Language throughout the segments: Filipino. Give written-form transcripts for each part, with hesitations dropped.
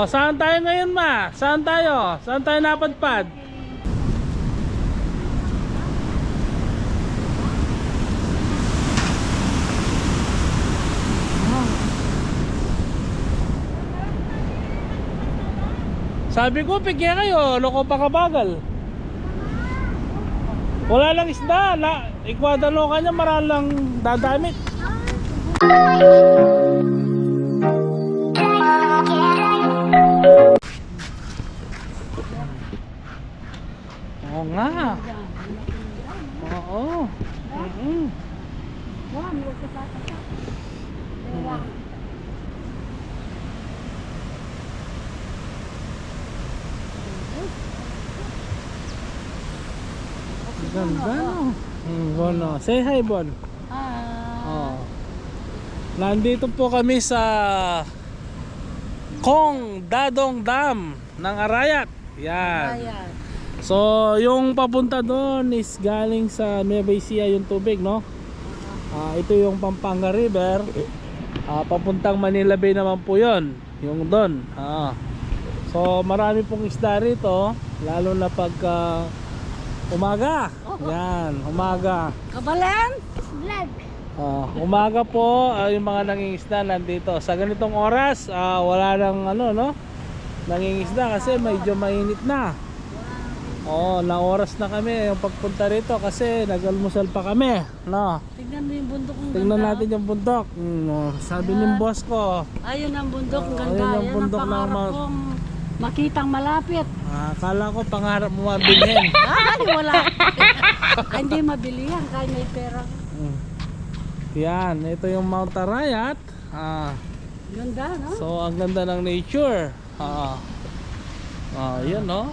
Oh, saan tayo ngayon, ma? Saan tayo? Saan tayo napadpad? Sabi ko, pigyan kayo, loko pa kabagal. Wala lang isda, ikwadalo ka niya, maralang dadamit. Oo nga. Oo. Ganda, no? Bono. Say hi, Bon. Oh. Nandito po kami sa Kong Dadong Dam ng Arayat. Yan. So, yung papunta doon is galing sa Nueva Ecija yung tubig, no? Ito yung Pampanga River. Papuntang Manila Bay naman po yun. Yung doon. So, marami pong isda rito. Lalo na pag umaga. Yan, umaga. Kabalan? Vlog. Umaga po, yung mga nangingisda nandito. Sa ganitong oras, wala nang nangingisda kasi medyo mainit na. Na oras na kami yung pagpunta rito kasi nag-almusal pa kami, no? Tignan mo yung bundok ng Tignan natin yung bundok. Sabi ng boss ko. Ayun ang bundok, ang ganda. Ayun yung bundok ang ng pangarap kong makitang malapit. Akala ko pangarap mo mabilhin. Ay, wala. Hindi mabili yan kahit may pera. Yan, ito yung Mount Arayat. Ganda, no? So, ang ganda ng nature. Yan, no?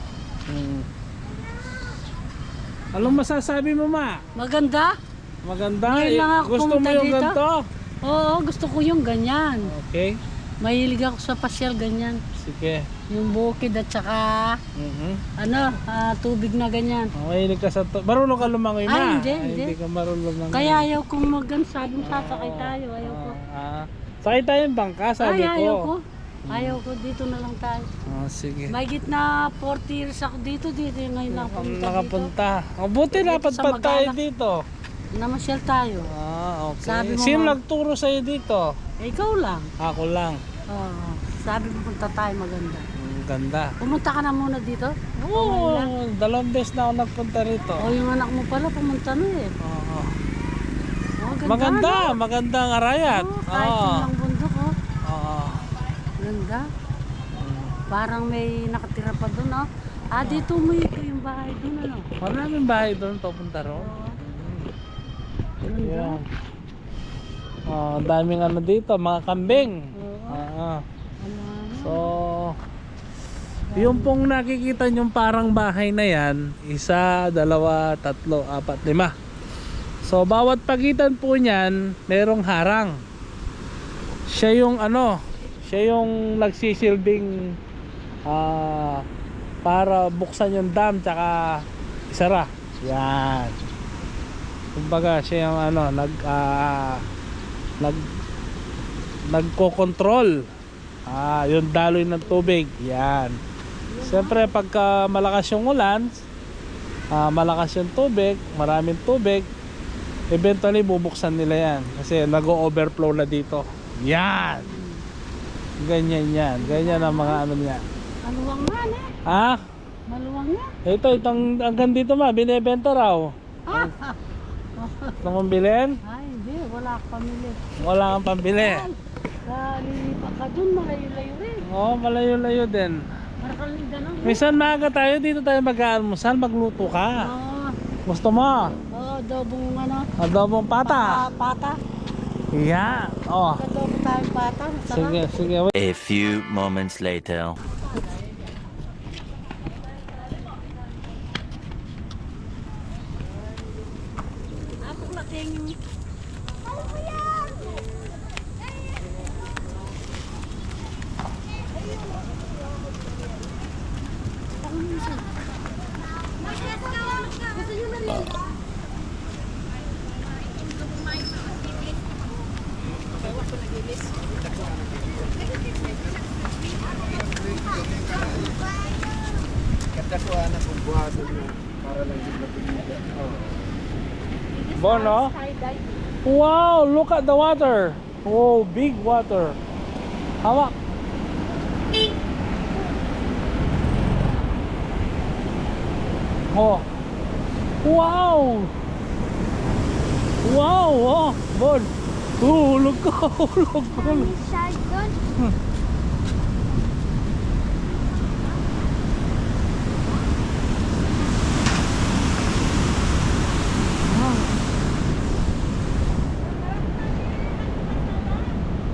Anong masasabi mo, ma? Maganda. Maganda? Ngayon lang ako Gusto mo pumunta yung dito. ganito? Oo, gusto ko yung ganyan. Okay. Mahilig ako sa pasyal ganyan. Sige. Yung bukid at saka tubig na ganyan. Mahilig ka sa marunong ka lumangoy, ma? Hindi. Hindi ka marunong lumangoy. Kaya ayaw kong sabing sasakay tayo. Ayaw ko. Sakay tayo yung bangka, sabi ko. Ayaw ko. Ayaw ko, dito na lang tayo. Sige. May gitna 40 years ako dito ngayon lang pumunta Nakapunta. Buti Dito napadpad sa tayo Magala. dito. Namasyal tayo. Okay. Sabi mo, Sino ma- nagturo sa'yo dito? Ikaw lang. Ako lang. Oo. Sabi mo punta tayo maganda. Ganda. Pumunta ka na muna dito? Oo, dalawang beses na ako nagpunta rito. Yung anak mo pala pumunta na eh. Oo. Ganda, Maganda, no? maganda ang Arayat. Kahit yung lang bundok, Oo. Ganda. Parang may nakatira pa doon, dito mo ito yung bahay doon, ano? Maraming bahay doon papunta ron. Ganda. Ang daming dito, mga kambing. So, yung pong nakikita nyong parang bahay na yan, 1, 2, 3, 4, 5. So, bawat pagitan po niyan, merong harang. Siya yung nagsisilbing para buksan yung dam tsaka isara. Yan. Kumbaga siya yung nagko-control yung daloy ng tubig. Yan. Siyempre pagka malakas yung ulan, malakas yung tubig, maraming tubig, eventually bubuksan nila yan kasi nag-o-overflow na dito. Yan. Ganyan yan. Ganyan ang mga niya. Maluwang nga Maluwang nga. Itong hanggang dito binebenta raw. Nang pambilin? Ay, hindi. Wala akong pamili. Wala kang pambili. Lilipa ka dun, malayo-layo rin. Oo, malayo-layo din. Marakalida na. Minsan maaga tayo, dito tayo mag-aalmusal, magluto ka. Gusto mo? Adobong Adobong pata. Pata. Yeah. Adobo tayong pata. Masarap. Sige. A few moments later. Apong laking. Ano mo yan? kaso anak kong buhaton mo para lang din mapiligan. Bon, no? Wow, look at the water. Oh, big water. Hawak. Oh. Wow. Wow, oh, Bon. Hulog ko, hulog ko.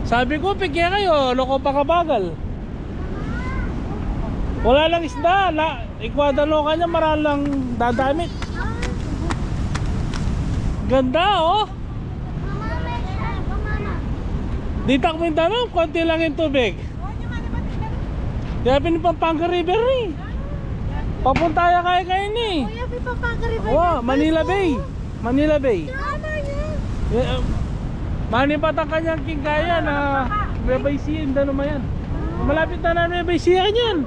Sabi ko, pigyan kayo, loko pa kabagal. Wala lang isda, ikwadalo ka niya, maralang dadamit. Ganda, oh. Di takbo yung tanong, konti lang yung tubig. Kaya Pampanga River eh. Papunta ya kaya ni. Oh, Manila Bay. Manila Bay. Mani patang kanyang kingkaya na Nueva Ecija, Indano mayan. Malapit na na Nueva Ecija kanyan.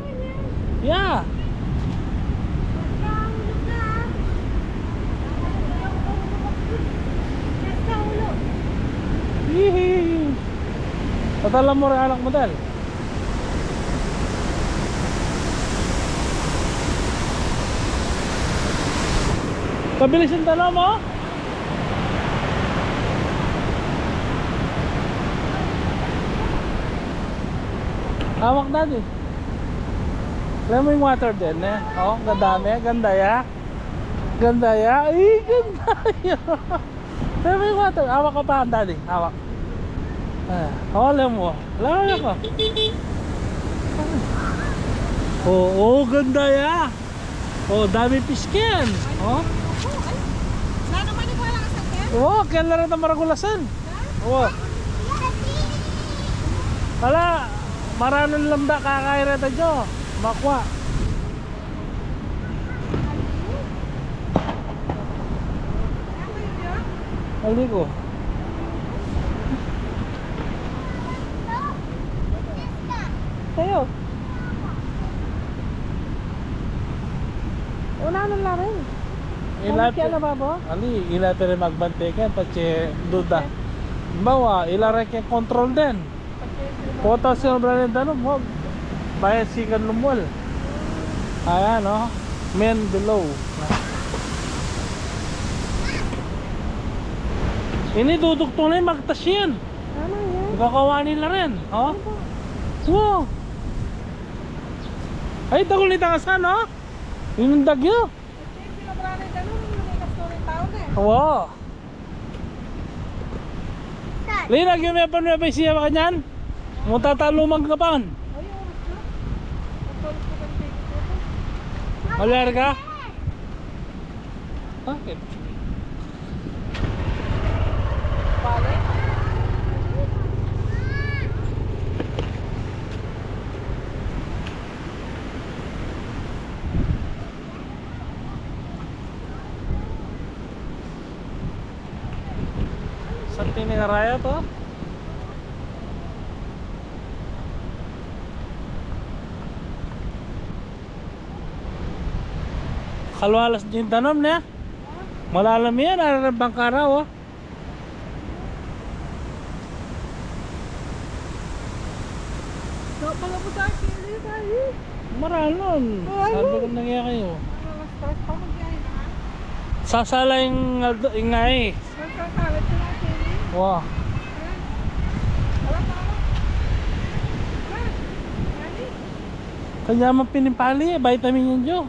Yeah. Hihi. Tatala mo rin anak model. Kabilis yung tanong mo? Hawak dati. Alam mo yung water din eh. Oh, gadami, ganda ya. Ganda ya. Ay, ganda ya. Alam mo yung water. Hawak ka pa dati. Hawak. Alam mo. Alam ko. Oh, ganda ya. Oh, dami pisken. Oh. Sana man ko lang sa ken. Oh, kaya lang ito maragulasan. Oh. Wala. Maraming lambda kakaira tayo. Makwa. Aligo. Tayo. Una na lang rin. Ilapit na ba bo? Ali, ilapit rin magbantekan pache duda. Bawa, ilarek yung control din. Potassium brand tanong mo. Bayad sikan lumwal. Ayan, no? Men below. Ini dudugtong na yung magtas yan. Ano yan? Kakawa nila rin. Oh? Wow. Ay, dagol ni tangasan, no? Yung dagyo. Pinabrana ganun, lumikas to rin tao na eh. Wow. Linag yung may panuwebay siya ba kanyan? Mutatalumang ka pa. Ay, oras na. Pagkalit ko kang ticket ko. Malar ka? Bakit? Balik. Saan tinikaraya to? Kalwalas din tanom niya. Malalam yan, ararabang karaw. Oh. So, pala mo sa akin, hindi tayo. Maralon. Sabi ko nangyaya kayo. Stress pa mag-yahin na. Sasala yung ingay. Magkakalit ko na sili. Wow. Wala pa ako. Ani? Kanya man pinimpali eh, vitamin yun Jo.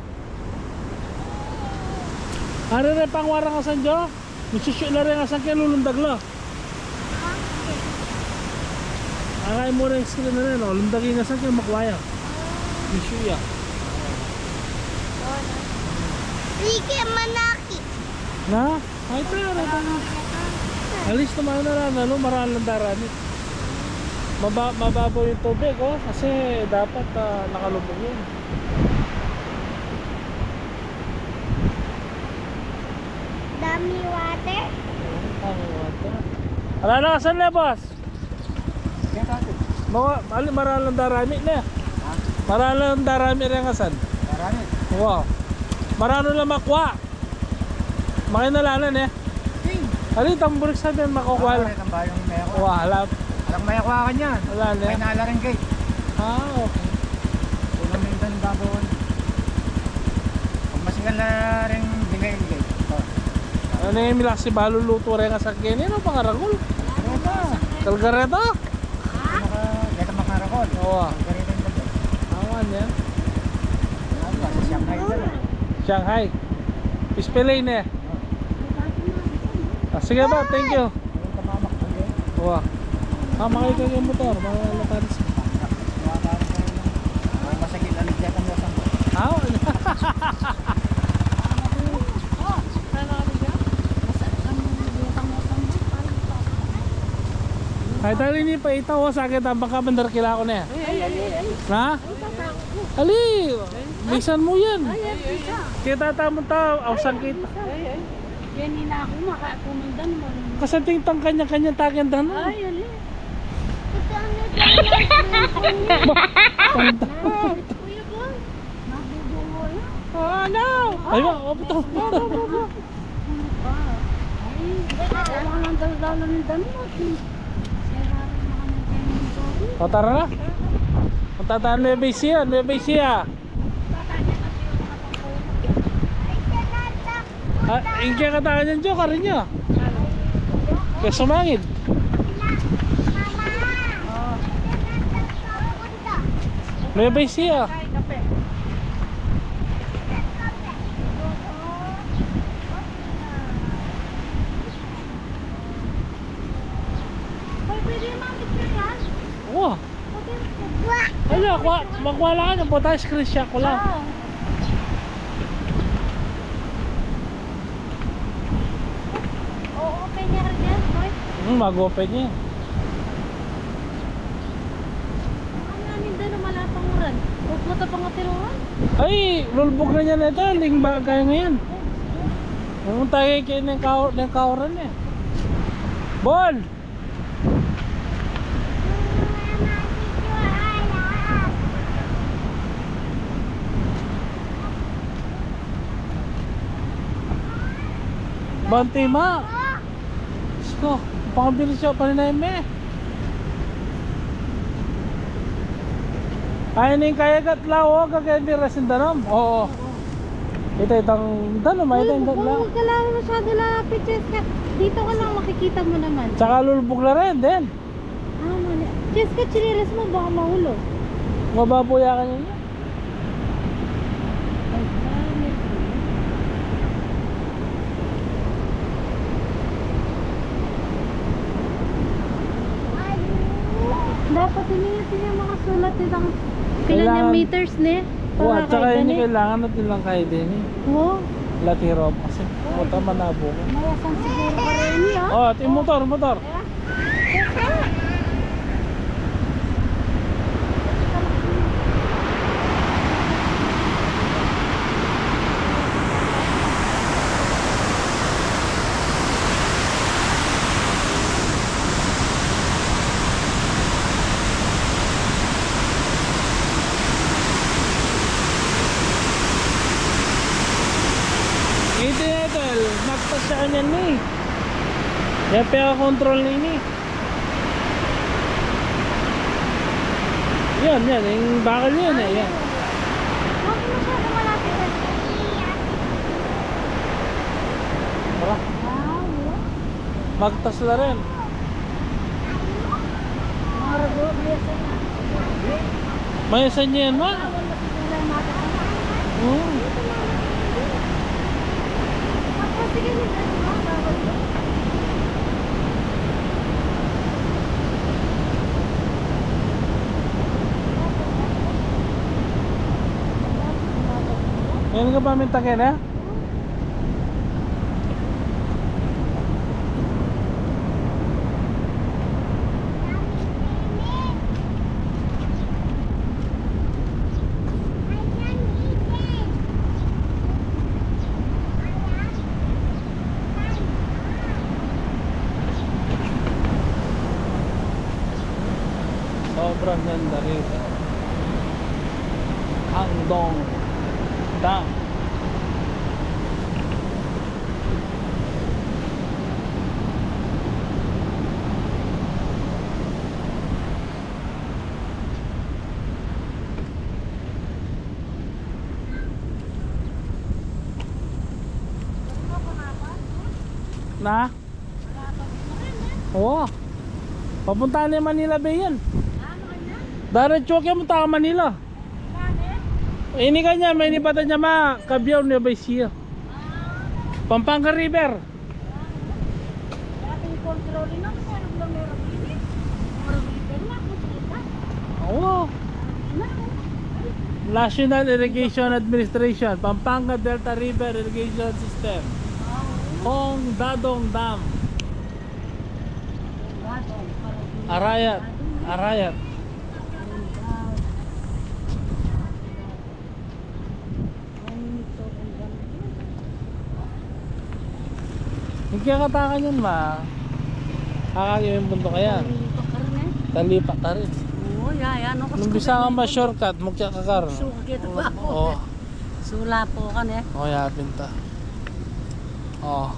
Ano rin pang warang asan Jo? Misusyo na rin asan kaya lulundag lo. Akay mo rin sila na rin, oh. Lundagin asan kaya makwaya. Misusyo ya. Rike manaki. Na? Ay pero na. Alis naman na rin, ano, maralang daranit. Mababaw yung tubig, oh. Kasi dapat nakalubog yun. Dami water. Wala na kasan na boss? Maralang darami na. Maralang darami rin kasan. Marami. Wow. Marano lang makwa. Makinalanan eh. Ali, tamburik sa din makukwal. Ang bayong may ako. Wala. Alang may ako ka niyan. Wala May na. naala rin gate. Okay. Unang mintan babawon. Pag masigal na rin bigay yung gate. Ano yung milak si Balo luto rin nga sa kanya? Ano pangaragol? Kareta. Kalgareta? Gata makarakol. Oo. Kareta yung dagdag. Awan yan. Sa Shanghai dala. Shanghai. Pispelay na eh. Sige ba, thank you. Yung tamamak ng gate. Wow. Makita yung motor, mga lataris. Masakit alit dyan ang lasang. Ay, tali ni pa itaw sa akin baka bandar kila ko na. Ha? Ali, bisan mo yan. Kita tamo ta, awsan kita. Yan na ako makakumundan mo. Kasanting tang kanya-kanya takin dan. Ay, ali. Kuya ko, mabubuo na. Oh, no! Ay ba, opto. Wala nang daldala ng danmot. O tara na. Puntataan Nueva Ecija, Nueva Ecija. Ingkaya kataan yan dyan, karin nyo. Kaya sumangid. Nueva Ecija. Wah. Ano, magwala ka na. Punta screen shot ko lang. Okay niya rin yan, boy. Mag-open niya. Ang namin doon ang malapang uran. Pupunta pa nga tiruan. Ay, lulbog na niya na ito. Lingba kaya ngayon. Pumunta kayo ng kauran eh. Bol! Bante ma! Sko, pakabilis siya pa rin na eme. Ay, ning kaya katlaw o kagaya di rasin danom? Oo. Ito itang danom, ay itang danom. Huwag ka lang masyado lapit, Cheska. Dito ka lang makikita mo naman. Tsaka lulbog na rin din. Mali. Cheska, chinilas mo, baka mahulog. Mababuya ka niya. Ay, dami. Dapat initin yung mga sulat nitang pila Kailangan- niyang meters ni. Oo, at saka hindi kailangan natin lang kayo din eh. Oo. Latiro kasi puta manabo ko. Mayasan siguro ka rin niya. Oh, at yung motor. Ito na ito, magpas sa kanya ni. Yan peka-control na ini. Yan, yung bakal yun eh. Yan. Huwag mo masyado malapit. Tara, magtas na rin. Mga rago, mayasan na. Mayasan niya yan, ma. Sige, Yan ka pa mintakin ha? Sobrang ganda rito. Hangdong. Dam. Na? Oo. Papunta na Manila Bay yan. Diretso kayo punta ka Manila. Ini kanya may nipatan niya ma Cabiao Nueva Ecija. Pampanga River. Oo. National Irrigation Administration, Pampanga Delta River Irrigation System. Hong Dadong Dam. Arayat. Arayat. Hindi kaya katakan yun ma. Kakagawin yung bundok yan. Talipa ka rin. Oo, yan. Nung bisa ka ba shortcut, mukya ka kar. Suka kita ba ako? Oo. Sula po kan eh. Oh, yapin ta. Oh.